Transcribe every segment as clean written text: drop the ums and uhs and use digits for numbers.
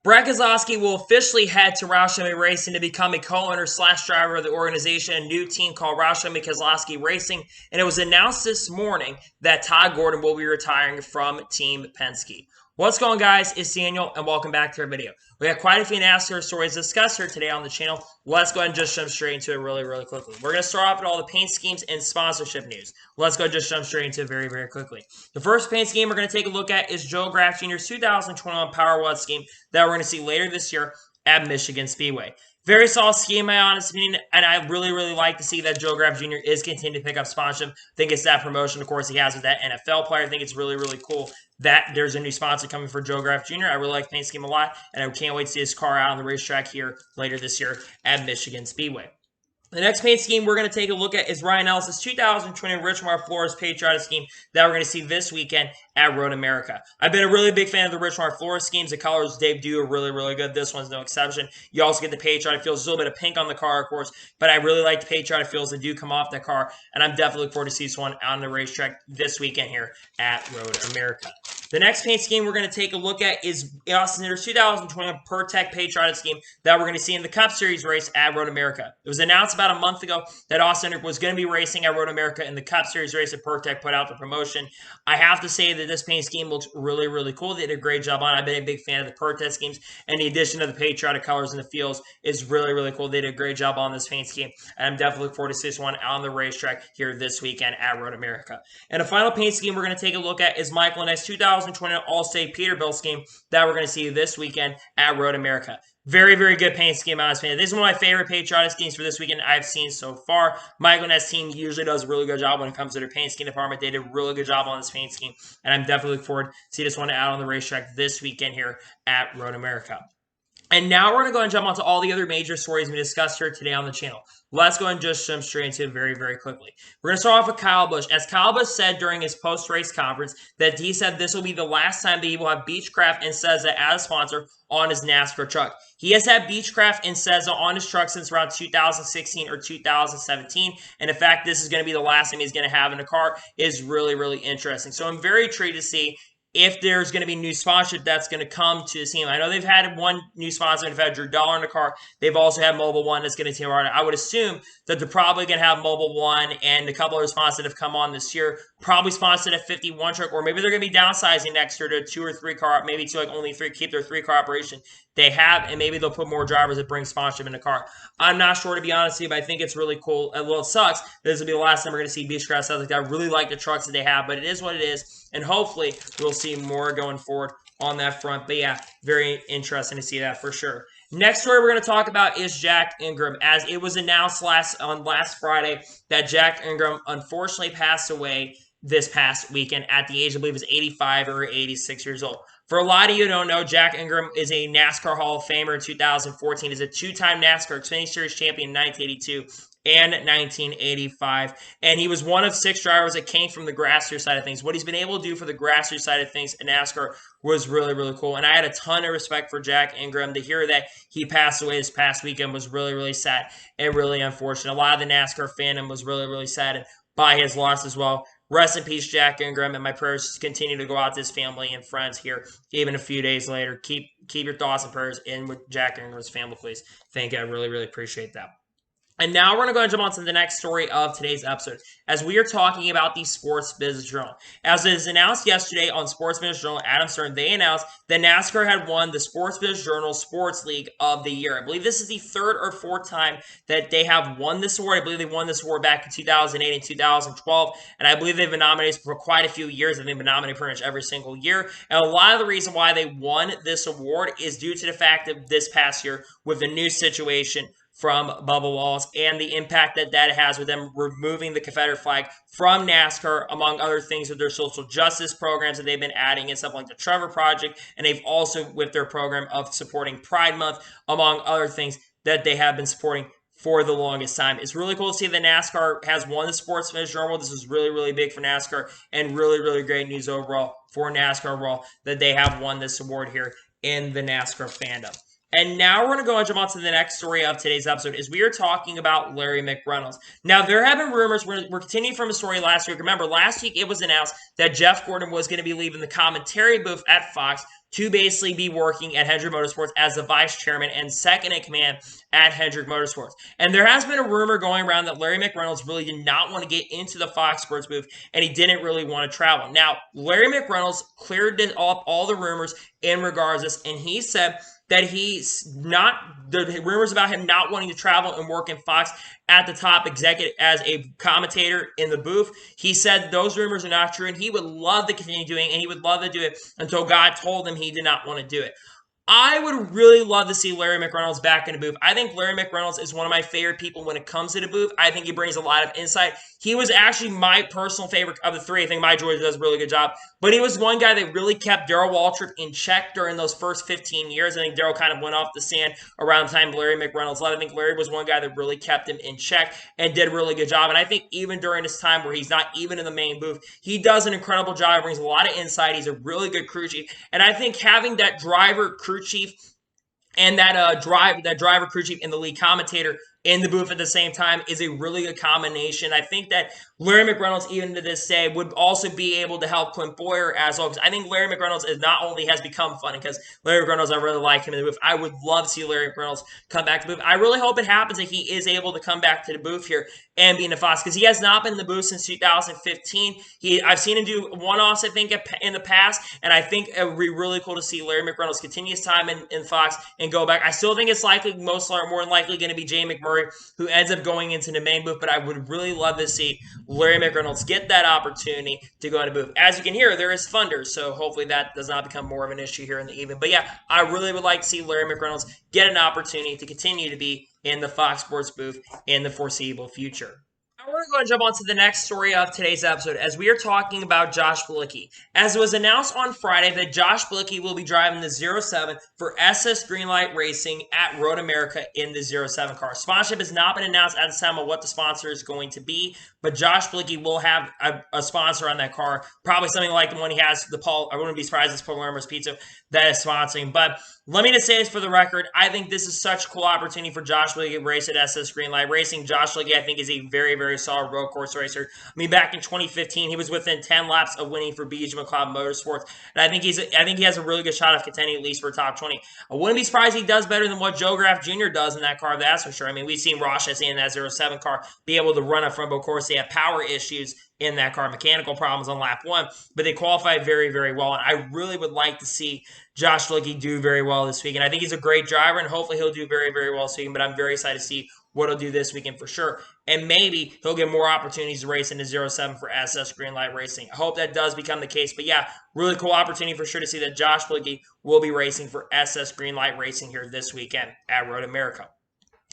Keselowski will officially head to Roush Fenway Racing to become a co-owner/driver of the organization, a new team called Roush Fenway Keselowski Racing, and it was announced this morning that Todd Gordon will be retiring from Team Penske. What's going on, guys? It's Daniel, and welcome back to our video. We got quite a few NASCAR stories to discuss here today on the channel. Let's go ahead and just jump straight into it really quickly. We're going to start off with all the paint schemes and sponsorship news. Let's go and just jump straight into it very quickly. The first paint scheme we're going to take a look at is Joe Graf Jr.'s 2021 Power Watt scheme that we're going to see later this year at Michigan Speedway. Very solid scheme, in my honest opinion, and I really like to see that Joe Graf Jr. is continuing to pick up sponsorship. I think it's that promotion, of course, he has with that NFL player. I think it's really cool that there's a new sponsor coming for Joe Graf Jr. I really like the paint scheme a lot, and I can't wait to see his car out on the racetrack here later this year at Michigan Speedway. The next paint scheme we're going to take a look at is Ryan Ellis' 2020 Richmond Florist Patriotic scheme that we're going to see this weekend at Road America. I've been a really big fan of the Richmond Florist schemes. The colors debut are really good. This one's no exception. You also get the Patriotic feels. There's a little bit of pink on the car, of course, but I really like the Patriotic feels that do come off that car, and I'm definitely looking forward to see this one on the racetrack this weekend here at Road America. The next paint scheme we're going to take a look at is Austin Hitter's 2021 Pertech Patriotic scheme that we're going to see in the Cup Series race at Road America. It was announced about a month ago that Austin Hitter was going to be racing at Road America in the Cup Series race that Pertech put out the promotion. I have to say that this paint scheme looks really cool. They did a great job on it. I've been a big fan of the Pertech schemes, and the addition of the Patriotic colors in the fields is really cool. They did a great job on this paint scheme, and I'm definitely looking forward to see this one on the racetrack here this weekend at Road America. And the final paint scheme we're going to take a look at is Michael Annet's 2020 All-State Peterbilt scheme that we're going to see this weekend at Road America. Very good paint scheme, honest opinion. This is one of my favorite Patriotic schemes for this weekend I've seen so far. Michael Annet's team usually does a really good job when it comes to their paint scheme department. They did a really good job on this paint scheme, and I'm definitely looking forward to see this one out on the racetrack this weekend here at Road America. And now we're going to go and jump onto all the other major stories we discussed here today on the channel. Let's go and just jump straight into it very quickly. We're going to start off with Kyle Busch. As Kyle Busch said during his post-race conference, that he said this will be the last time that he will have Beechcraft and SESA as a sponsor on his NASCAR truck. He has had Beechcraft and SESA on his truck since around 2016 or 2017. And in fact, this is going to be the last time he's going to have in a car. Is really interesting. So I'm very intrigued to see if there's going to be new sponsorship that's going to come to the team. I know they've had one new sponsor, they've had Drew Dollar in the car. They've also had Mobile One that's going to team around. I would assume that they're probably going to have Mobile One and a couple other sponsors that have come on this year, probably sponsored a 51 truck, or maybe they're going to be downsizing next year to a 2 or 3 car, maybe to like only 3, keep their 3-car operation they have, and maybe they'll put more drivers that bring sponsorship in the car. I'm not sure, to be honest with you, but I think it's really cool. Well, it sucks. This will be the last time we're going to see Beechcraft stuff like that. I really like the trucks that they have, but it is what it is, and hopefully we'll see more going forward on that front. But yeah, very interesting to see that for sure. Next story we're going to talk about is Jack Ingram, as it was announced on last Friday that Jack Ingram unfortunately passed away this past weekend at the age, I believe, is 85 or 86 years old. For a lot of you who don't know, Jack Ingram is a NASCAR Hall of Famer in 2014. He's a 2-time NASCAR Xfinity Series champion in 1982 and 1985. And he was one of 6 drivers that came from the grassroots side of things. What he's been able to do for the grassroots side of things in NASCAR was really cool. And I had a ton of respect for Jack Ingram. To hear that he passed away this past weekend was really sad and really unfortunate. A lot of the NASCAR fandom was really saddened by his loss as well. Rest in peace, Jack Ingram, and my prayers continue to go out to his family and friends here, even a few days later. Keep your thoughts and prayers in with Jack Ingram's family, please. Thank you. I really appreciate that. And now we're going to go and jump on to the next story of today's episode, as we are talking about the Sports Business Journal. As it was announced yesterday on Sports Business Journal, Adam Stern, they announced that NASCAR had won the Sports Business Journal Sports League of the Year. I believe this is the 3rd or 4th time that they have won this award. I believe they won this award back in 2008 and 2012, and I believe they've been nominated for quite a few years, and they've been nominated pretty much every single year. And a lot of the reason why they won this award is due to the fact that this past year, with the new situation from Bubba Wallace and the impact that has with them removing the Confederate flag from NASCAR, among other things with their social justice programs that they've been adding and stuff like the Trevor Project, and they've also with their program of supporting Pride Month, among other things that they have been supporting for the longest time. It's really cool to see that NASCAR has won the Sports Business Journal. This is really big for NASCAR, and really great news overall for NASCAR overall that they have won this award here in the NASCAR fandom. And now we're going to go and jump on to the next story of today's episode, is we are talking about Larry McReynolds. Now, there have been rumors, we're continuing from a story last week. Remember, last week it was announced that Jeff Gordon was going to be leaving the commentary booth at Fox to basically be working at Hendrick Motorsports as the vice chairman and second in command at Hendrick Motorsports. And there has been a rumor going around that Larry McReynolds really did not want to get into the Fox Sports booth, and he didn't really want to travel. Now, Larry McReynolds cleared up all the rumors in regards to this, and he said that he's not, the rumors about him not wanting to travel and work in Fox at the top executive as a commentator in the booth. He said those rumors are not true, and he would love to continue doing it, and he would love to do it until God told him he did not want to do it. I would really love to see Larry McReynolds back in the booth. I think Larry McReynolds is one of my favorite people when it comes to the booth. I think he brings a lot of insight. He was actually my personal favorite of the three. I think Mike George does a really good job. But he was one guy that really kept Darrell Waltrip in check during those first 15 years. I think Darrell kind of went off the sand around the time Larry McReynolds left. I think Larry was one guy that really kept him in check and did a really good job. And I think even during this time where he's not even in the main booth, he does an incredible job. He brings a lot of insight. He's a really good crew chief. And I think having that driver crew chief and that driver crew chief and the lead commentator in the booth at the same time is a really good combination. I think that Larry McReynolds, even to this day, would also be able to help Clint Boyer as well. Because I think Larry McReynolds is not only has become funny, because Larry McReynolds, I really like him in the booth. I would love to see Larry McReynolds come back to the booth. I really hope it happens that he is able to come back to the booth here and be in the Fox, because he has not been in the booth since 2015. I've seen him do one-offs, I think, in the past, and I think it would be really cool to see Larry McReynolds continue his time in Fox and go back. I still think it's likely, more than likely going to be Jay McMurray, who ends up going into the main booth, but I would really love to see Larry McReynolds get that opportunity to go in the booth. As you can hear, there is thunder, so hopefully that does not become more of an issue here in the evening. But yeah, I really would like to see Larry McReynolds get an opportunity to continue to be in the Fox Sports booth in the foreseeable future. We're going to go and jump on to the next story of today's episode as we are talking about Josh Flicky. As it was announced on Friday that Josh Flicky will be driving the 07 for SS Greenlight Racing at Road America in the 07 car. Sponsorship has not been announced at the time of what the sponsor is going to be, but Josh Flicky will have a sponsor on that car, probably something like the one he has, I wouldn't be surprised if it's Palermo's Pizza that is sponsoring. But let me just say this for the record. I think this is such a cool opportunity for Josh Flicky to race at SS Greenlight Racing. Josh Flicky, I think, is a very, very solid road course racer. I mean, back in 2015, he was within 10 laps of winning for BG McLeod Motorsports, and I think he has a really good shot of contending at least for top 20. I wouldn't be surprised if he does better than what Joe Graf Jr. does in that car, that's for sure. I mean, we've seen Roush Fenway in that 07 car be able to run a front, but of course, they have power issues in that car, mechanical problems on lap 1, but they qualified very, very well, and I really would like to see Josh Flicky do very well this weekend. I think he's a great driver, and hopefully he'll do very, very well this weekend, but I'm very excited to see what he'll do this weekend for sure, and maybe he'll get more opportunities to race in the 07 for SS Greenlight Racing. I hope that does become the case, but yeah, really cool opportunity for sure to see that Josh Flicky will be racing for SS Greenlight Racing here this weekend at Road America.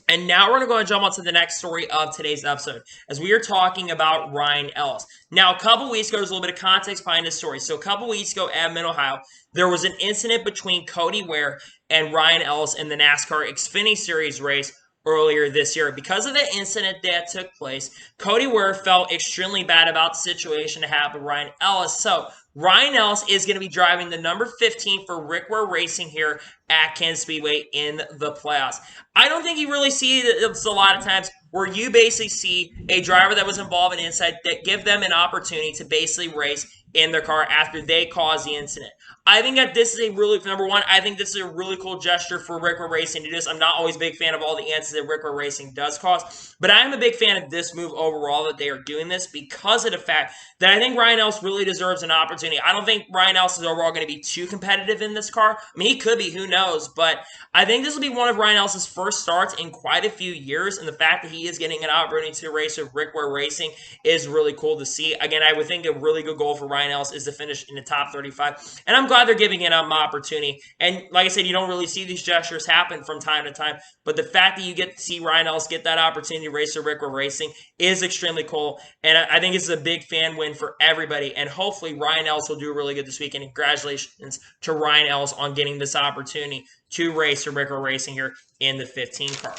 And now we're going to go and jump on to the next story of today's episode, as we are talking about Ryan Ellis. Now, a couple weeks ago, there's a little bit of context behind this story. So a couple weeks ago at Mid-Ohio, there was an incident between Cody Ware and Ryan Ellis in the NASCAR Xfinity Series race earlier this year. Because of the incident that took place, Cody Ware felt extremely bad about the situation that happened with Ryan Ellis. So Ryan Ellis is going to be driving the number 15 for Rick Ware Racing here at Kansas Speedway in the playoffs. I don't think you really see it a lot of times where you basically see a driver that was involved in an incident that give them an opportunity to basically race in their car after they cause the incident. I think that this is a really, number one, I think this is a really cool gesture for Rick Ware Racing to do this. I'm not always a big fan of all the incidents that Rick Ware Racing does cause, but I am a big fan of this move overall that they are doing this because of the fact that I think Ryan Ellis really deserves an opportunity. I don't think Ryan Ellis is overall going to be too competitive in this car. I mean, he could be, who knows, but I think this will be one of Ryan Ellis' first starts in quite a few years, and the fact that he is getting an opportunity to race with Rick Ware Racing is really cool to see. Again, I would think a really good goal for Ryan Ellis is to finish in the top 35, and I'm glad they're giving it an opportunity. And like I said, you don't really see these gestures happen from time to time, but the fact that you get to see Ryan Ellis get that opportunity to race with Rick Ware Racing is extremely cool, and I think it's a big fan win for everybody, and hopefully Ryan Ellis will do really good this weekend. Congratulations to Ryan Ellis on getting this opportunity to race with Rick Ware Racing here in the 15 car.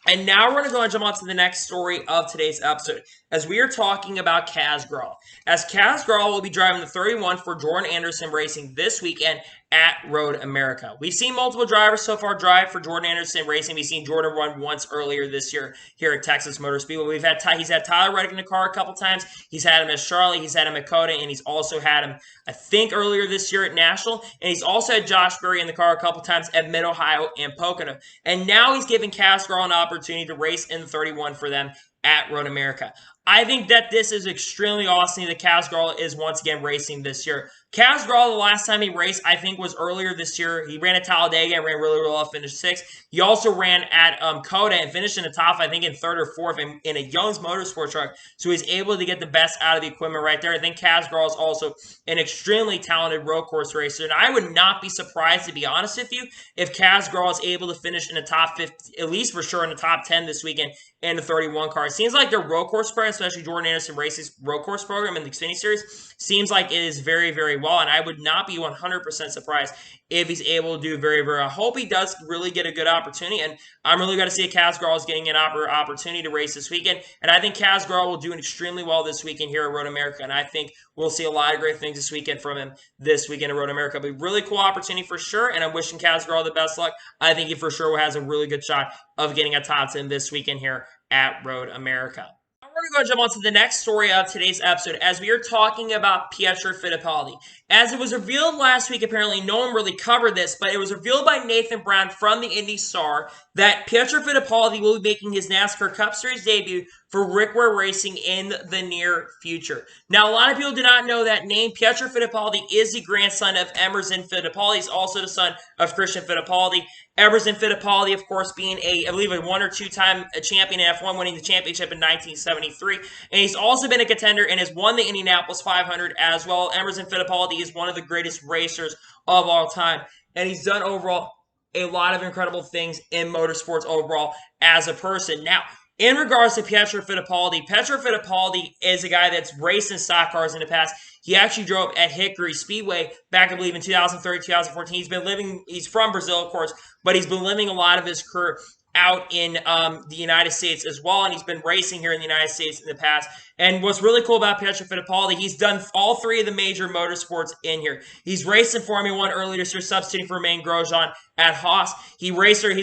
And now we're going to go and jump on to the next story of today's episode, as we are talking about Grawl. As Grawl will be driving the 31 for Jordan Anderson Racing this weekend at Road America. We've seen multiple drivers so far drive for Jordan Anderson Racing. We've seen Jordan run once earlier this year here at Texas Motor Speedway. He's had Tyler Reddick in the car a couple times. He's had him at Charlotte. He's had him at Coda, and he's also had him, I think, earlier this year at National. And he's also had Josh Berry in the car a couple times at Mid-Ohio and Pocono. And now he's giving Grawl an opportunity to race in the 31 for them at Road America. I think that this is extremely awesome that Grawl is once again racing this year. Grawl, the last time he raced, I think, was earlier this year. He ran at Talladega and ran really well, finished 6th. He also ran at Coda and finished in the top, I think, in 3rd or 4th in a Young's Motorsport truck. So he's able to get the best out of the equipment right there. I think Grawl is also an extremely talented road course racer. And I would not be surprised, to be honest with you, if Grawl is able to finish in the top 50, at least for sure in the top 10 this weekend in the 31 car. It seems like their road course program, especially Jordan Anderson Racing's road course program in the Xfinity Series, seems like it is very, very well. And I would not be 100% surprised if he's able to do very, very well. I hope he does really get a good opportunity. And I'm really going to see Grawl is getting an opportunity to race this weekend. And I think Grawl will do extremely well this weekend here at Road America. And I think we'll see a lot of great things this weekend from him this weekend at Road America. It'll be a really cool opportunity for sure. And I'm wishing Grawl the best luck. I think he for sure has a really good shot of getting a top 10 this weekend here at Road America. We're going to go jump on to the next story of today's episode as we are talking about Petrofit Apologize. As it was revealed last week, apparently no one really covered this, but it was revealed by Nathan Brown from the Indy Star that Petrofit Apologize will be making his NASCAR Cup Series debut for Rick Ware Racing in the near future. Now, a lot of people do not know that name. Petrofit Apologize is the grandson of Emerson Fittipaldi, also the son of Christian Fittipaldi. Emerson Fittipaldi, of course, being I believe a 1 or 2 time champion in F1, winning the championship in 1973. And he's also been a contender and has won the Indianapolis 500 as well. Emerson Fittipaldi is one of the greatest racers of all time. And he's done overall a lot of incredible things in motorsports overall as a person. Now, in regards to Petrofit Apologize is a guy that's raced in stock cars in the past. He actually drove at Hickory Speedway back, I believe, in 2013, 2014. He's from Brazil, of course, but he's been living a lot of his career out in the United States as well, and he's been racing here in the United States in the past. And what's really cool about Petrofit Apologize, he's done all 3 of the major motorsports in here. He's raced in Formula 1 earlier this year, substituting for Romain Grosjean at Haas. He's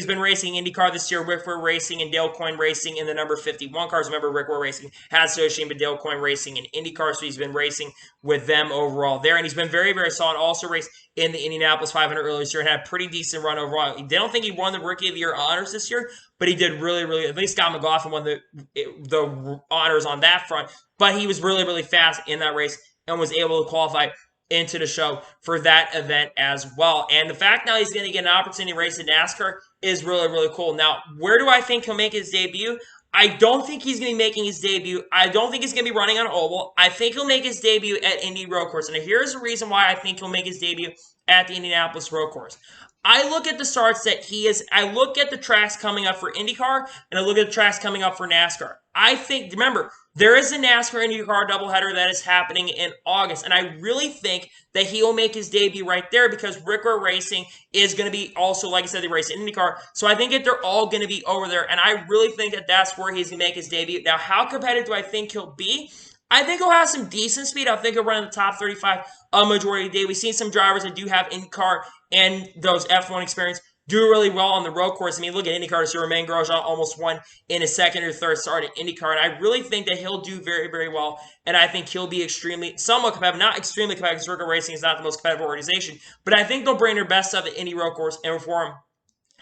been racing IndyCar this year, Rick Ware Racing and Dale Coyne Racing in the number 51 cars. Remember, Rick Ware Racing has associated with Dale Coyne Racing in IndyCar, so he's been racing with them overall there. And he's been very, very solid. Also raced in the Indianapolis 500 earlier this year and had a pretty decent run overall. I don't think he won the Rookie of the Year honors this year, but he did really, really, at least Scott McLaughlin won the honors on that front. But he was really, really fast in that race and was able to qualify into the show for that event as well. And the fact now he's going to get an opportunity to race in NASCAR is really, really cool. Now, where do I think he'll make his debut? I don't think he's going to be making his debut. I don't think he's going to be running on oval. I think he'll make his debut at Indy Road Course. And here's the reason why I think he'll make his debut at the Indianapolis Road Course. I look at the starts that I look at the tracks coming up for IndyCar, and I look at the tracks coming up for NASCAR. I think, remember, there is a NASCAR IndyCar doubleheader that is happening in August, and I really think that he will make his debut right there because Rick Ware Racing is going to be also, like I said, they race in IndyCar. So I think that they're all going to be over there, and I really think that that's where he's going to make his debut. Now, how competitive do I think he'll be? I think he'll have some decent speed. I think he'll run in the top 35 a majority of the day. We've seen some drivers that do have IndyCar and those F1 experience do really well on the road course. I mean, look at IndyCar. So Romain Grosjean almost won in his 2nd or 3rd start at IndyCar. And I really think that he'll do very, very well. And I think he'll be somewhat competitive. Not extremely competitive because Circle Racing is not the most competitive organization. But I think they'll bring their best stuff at Indy Road Course and perform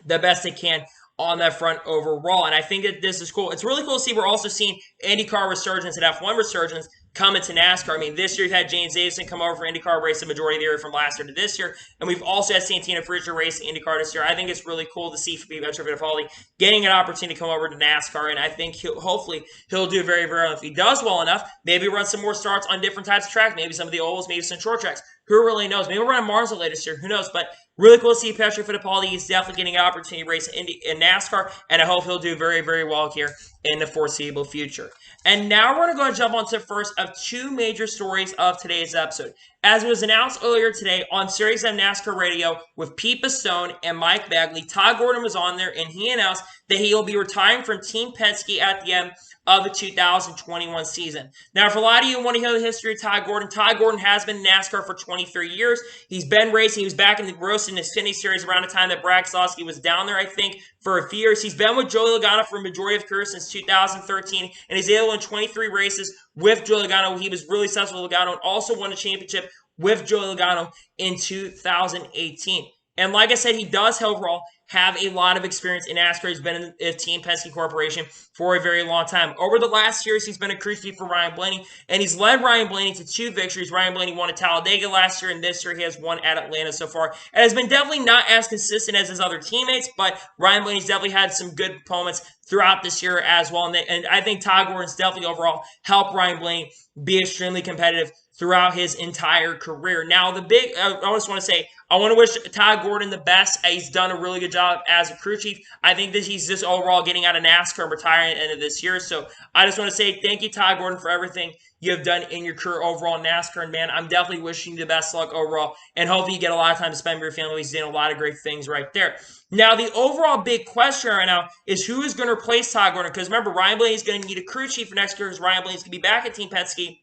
the best they can on that front overall. And I think that this is cool. It's really cool to see. We're also seeing IndyCar resurgence and F1 resurgence coming to NASCAR. I mean, this year you've had James Davison come over for IndyCar, race the majority of the year from last year to this year. And we've also had Santina Frigier racing IndyCar this year. I think it's really cool to see Petrofit Apologize getting an opportunity to come over to NASCAR. And I think hopefully he'll do very, very well. If he does well enough, maybe run some more starts on different types of tracks. Maybe some of the ovals, maybe some short tracks. Who really knows? Maybe we'll run Martinsville later this year. Who knows? But really cool to see Petrofit Apologize. He's definitely getting an opportunity to race in NASCAR. And I hope he'll do very, very well here in the foreseeable future. And now we're going to go and jump on to the first of 2 major stories of today's episode. As was announced earlier today on Series M NASCAR Radio with Pete Pistone and Mike Bagley, Todd Gordon was on there and he announced that he will be retiring from Team Penske at the end of the 2021 season. Now, if a lot of you want to hear the history of Todd Gordon has been in NASCAR for 23 years. He's been racing. He was back in the roasting the Xfinity Series around the time that Brad Keselowski was down there, I think, for a few years. He's been with Joey Logano for a majority of career since 2013, and he's able to win 23 races with Joey Logano. He was really successful with Logano and also won a championship with Joey Logano in 2018. And like I said, he does overall have a lot of experience in NASCAR. He's been in Team Penske Corporation for a very long time. Over the last years, he's been a crew chief for Ryan Blaney, and he's led Ryan Blaney to 2 victories. Ryan Blaney won at Talladega last year, and this year he has won at Atlanta so far. It has been definitely not as consistent as his other teammates, but Ryan Blaney's definitely had some good moments throughout this year as well. And I think Todd Gordon's definitely overall helped Ryan Blaney be extremely competitive throughout his entire career. Now, I just want to say, I want to wish Todd Gordon the best. He's done a really good job as a crew chief. I think that he's just overall getting out of NASCAR and retiring at the end of this year. So I just want to say thank you, Todd Gordon, for everything you have done in your career overall in NASCAR. And, man, I'm definitely wishing you the best luck overall. And hopefully you get a lot of time to spend with your family. He's doing a lot of great things right there. Now, the overall big question right now is who is going to replace Todd Gordon? Because, remember, Ryan Blaney is going to need a crew chief for next year because Ryan Blaney is going to be back at Team Penske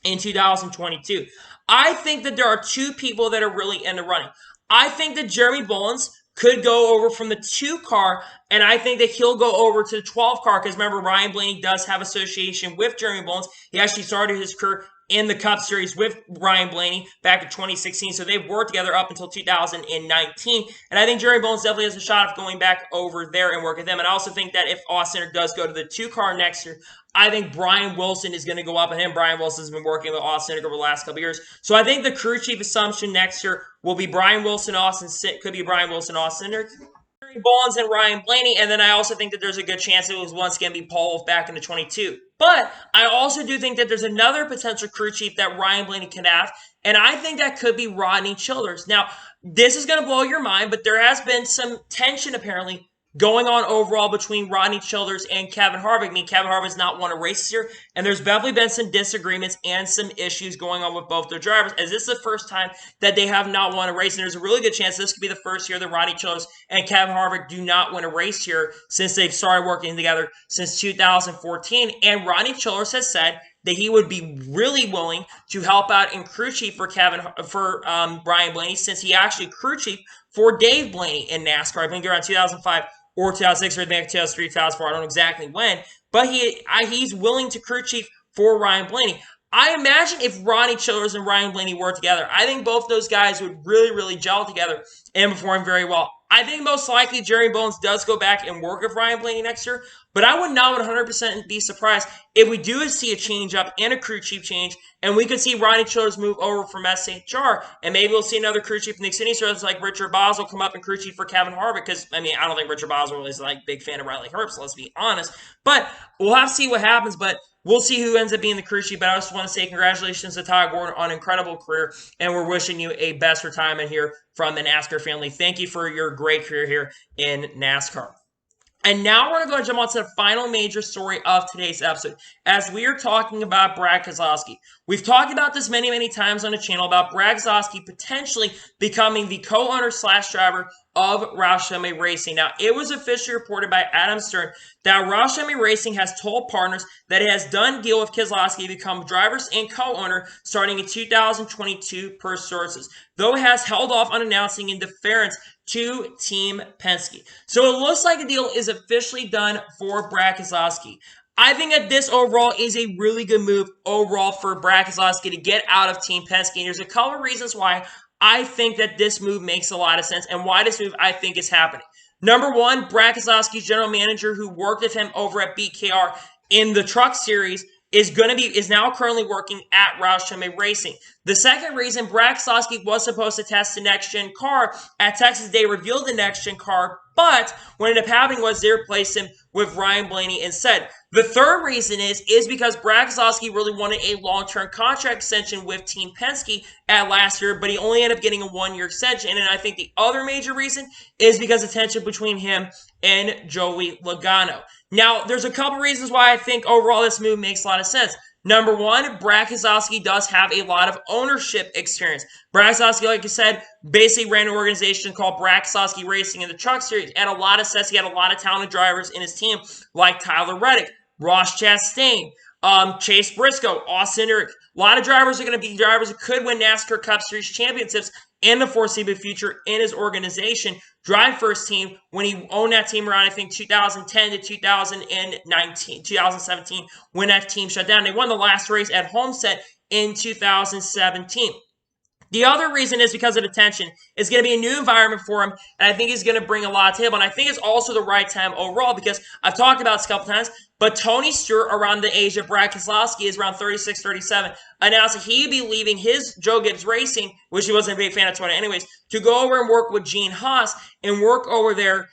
in 2022. I think that there are 2 people that are really in the running. I think that Jeremy Bullins could go over from the 2 car, and I think that he'll go over to the 12 car because, remember, Ryan Blaney does have association with Jeremy Bullins. He actually started his career in the Cup Series with Ryan Blaney back in 2016, so they've worked together up until 2019, and I think Jeremy Bullins definitely has a shot of going back over there and work with them. And I also think that if Austin does go to the 2 car next year, I think Brian Wilson is going to go up, and him. Brian Wilson has been working with Austin over the last couple years. So I think the crew chief assumption next year will be Brian Wilson, Austin. Could be Brian Wilson, Austin, Bullins and Ryan Blaney, and then I also think that there's a good chance it was once again be Paul Wolf back into 22. But I also do think that there's another potential crew chief that Ryan Blaney can have, and I think that could be Rodney Childers. Now, this is going to blow your mind, but there has been some tension apparently going on overall between Rodney Childers and Kevin Harvick. I mean, Kevin Harvick's not won a race this year, and there's definitely been some disagreements and some issues going on with both their drivers, as this is the first time that they have not won a race, and there's a really good chance this could be the first year that Rodney Childers and Kevin Harvick do not win a race here since they've started working together since 2014, and Rodney Childers has said that he would be really willing to help out in crew chief for Brian Blaney, since he actually crew chief for Dave Blaney in NASCAR. I think around 2005 or 2006 or maybe 2003, 2004. I don't know exactly when, but he's willing to crew chief for Ryan Blaney. I imagine if Rodney Childers and Ryan Blaney were together, I think both those guys would really, really gel together and perform very well. I think most likely Jeremy Bullins does go back and work with Ryan Blaney next year, but I would not 100% be surprised if we do see a change up and a crew chief change, and we could see Rodney Childers move over from SHR, and maybe we'll see another crew chief in the Xfinity Series like Richard Boswell come up and crew chief for Kevin Harvick, because, I mean, I don't think Richard Boswell is like big fan of Riley Herbst, let's be honest, but we'll have to see what happens, but we'll see who ends up being the crew chief, but I just want to say congratulations to Todd Gordon on an incredible career, and we're wishing you a best retirement here from the NASCAR family. Thank you for your great career here in NASCAR. And now we're going to go jump on to the final major story of today's episode, as we are talking about Brad Keselowski. We've talked about this many, many times on the channel about Brad Keselowski potentially becoming the co-owner/driver of Roush Fenway Racing. Now, it was officially reported by Adam Stern that Roush Fenway Racing has told partners that it has done deal with Keselowski to become drivers and co-owner starting in 2022 per sources, though it has held off on announcing in deference to Team Penske. So it looks like the deal is officially done for Brad Keselowski. I think that this overall is a really good move overall for Brad Keselowski to get out of Team Penske. And there's a couple of reasons why I think that this move makes a lot of sense and why this move I think is happening. Number one, Brad Keselowski's general manager who worked with him over at BKR in the Truck Series is now currently working at Roush Fenway Racing. The second reason, Brad Keselowski was supposed to test the next-gen car at Texas. They revealed the next-gen car, but what ended up happening was they replaced him with Ryan Blaney instead. The third reason is because Brad Keselowski really wanted a long-term contract extension with Team Penske at last year, but he only ended up getting a one-year extension. And I think the other major reason is because of tension between him and Joey Logano. Now, there's a couple reasons why I think overall this move makes a lot of sense. Number one, Brad Keselowski does have a lot of ownership experience. Brad Keselowski, like I said, basically ran an organization called Brad Keselowski Racing in the Truck Series, and a lot of says he had a lot of talented drivers in his team, like Tyler Reddick, Ross Chastain, Chase Briscoe, Austin Eric. A lot of drivers are going to be drivers who could win NASCAR Cup Series championships in the foreseeable future in his organization. Drive for his team when he owned that team around, I think, 2010 to 2017, when that team shut down. They won the last race at Homestead in 2017. The other reason is because of attention. It's going to be a new environment for him, and I think he's going to bring a lot to the table. And I think it's also the right time overall because I've talked about this a couple times, but Tony Stewart, around the age of Brad Keselowski, is around 36, 37, announced that he'd be leaving his Joe Gibbs Racing, which he wasn't a big fan of Tony anyways, to go over and work with Gene Haas and work over there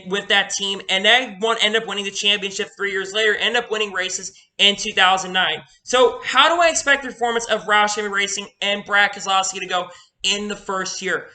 with that team, and then end up winning the championship 3 years later, end up winning races in 2009. So how do I expect the performance of Roush Fenway Racing and Brad Keselowski to go in the first year?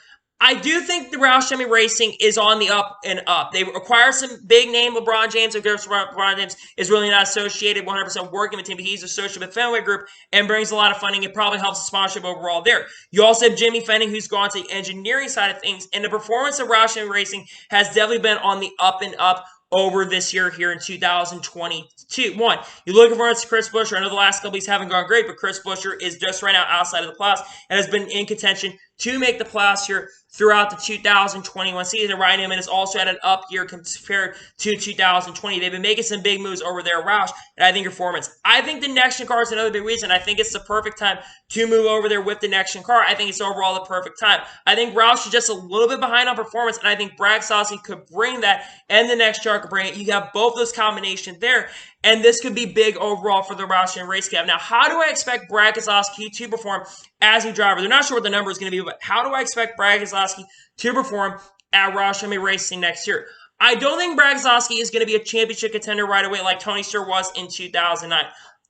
I do think the Roush Fenway Racing is on the up and up. They acquired some big name LeBron James. Of course, LeBron James is really not associated 100% working with the team, but he's associated with Fenway Group and brings a lot of funding. It probably helps the sponsorship overall there. You also have Jimmy Fenning, who's gone to the engineering side of things, and the performance of Roush Fenway Racing has definitely been on the up and up over this year here in 2021. You're looking for Chris Buescher. I know the last couple weeks haven't gone great, but Chris Buescher is just right now outside of the playoffs and has been in contention to make the playoffs here throughout the 2021 season. Ryan Newman has also had an up year compared to 2020. They've been making some big moves over there, Roush, and I think performance. I think the next-gen car is another big reason. I think it's the perfect time to move over there with the next-gen car. I think it's overall the perfect time. I think Roush is just a little bit behind on performance, and I think Brad Keselowski could bring that, and the next car could bring it. You have both those combinations there, and this could be big overall for the Roush and race cab. Now, how do I expect Brad Keselowski to perform as a driver? They're not sure what the number is going to be, but how do I expect Brad Keselowski to perform at Roush Fenway Racing next year? I don't think Brad Keselowski is going to be a championship contender right away like Tony Stewart was in 2009.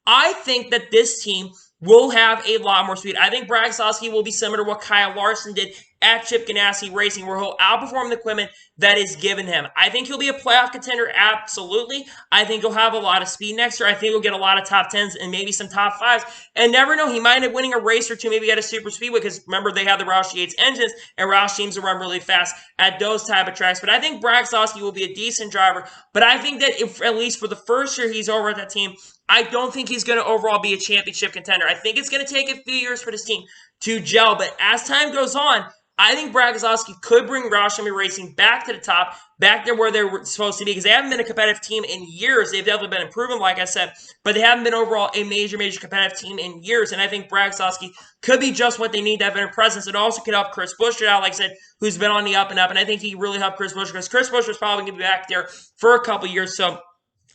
I think that this team will have a lot more speed. I think Brad Keselowski will be similar to what Kyle Larson did at Chip Ganassi Racing, where he'll outperform the equipment that is given him. I think he'll be a playoff contender, absolutely. I think he'll have a lot of speed next year. I think he'll get a lot of top 10s and maybe some top 5s. And never know, he might end up winning a race or two, maybe at a super speedway, because remember, they have the Roush Yates engines, and Roush seems to run really fast at those type of tracks. But I think Brad Keselowski will be a decent driver. But I think that if, at least for the first year he's over at that team, I don't think he's going to overall be a championship contender. I think it's going to take a few years for this team to gel. But as time goes on, I think Brad Keselowski could bring Roush Fenway Racing back to the top, back there where they were supposed to be, because they haven't been a competitive team in years. They've definitely been improving, like I said, but they haven't been overall a major competitive team in years. And I think Brad Keselowski could be just what they need to have in presence. It also could help Chris Buescher out, like I said, who's been on the up and up. And I think he really helped Chris Buescher, because Chris Buescher is probably going to be back there for a couple years. So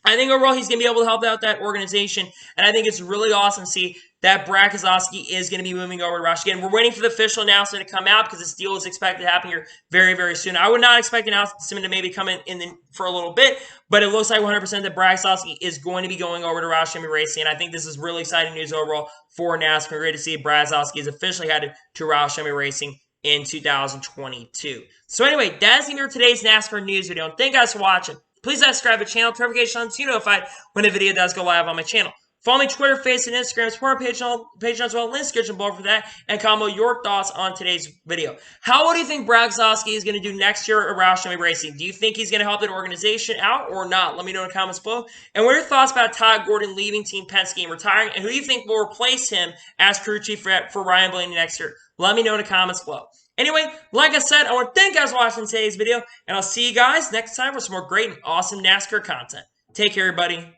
I think overall he's going to be able to help out that organization, and I think it's really awesome to see that Brad Keselowski is going to be moving over to Roush. Again, we're waiting for the official announcement to come out because this deal is expected to happen here very, very soon. I would not expect an announcement to maybe come in for a little bit, but it looks like 100% that Brad Keselowski is going to be going over to Roush Fenway Racing, and I think this is really exciting news overall for NASCAR. Great to see Brad Keselowski is officially headed to Roush Fenway Racing in 2022. So anyway, that's the end of today's NASCAR news video, and thank you guys for watching. Please subscribe to the channel, turn notifications so you're notified when a video does go live on my channel. Follow me on Twitter, Facebook, and Instagram. Support my Patreon as well. Links description below for that. And comment your thoughts on today's video. How do you think Brad Keselowski is going to do next year at Roush Fenway Racing? Do you think he's going to help that organization out or not? Let me know in the comments below. And what are your thoughts about Todd Gordon leaving Team Penske and retiring? And who do you think will replace him as crew chief for Ryan Blaney next year? Let me know in the comments below. Anyway, like I said, I want to thank you guys for watching today's video, and I'll see you guys next time for some more great and awesome NASCAR content. Take care, everybody.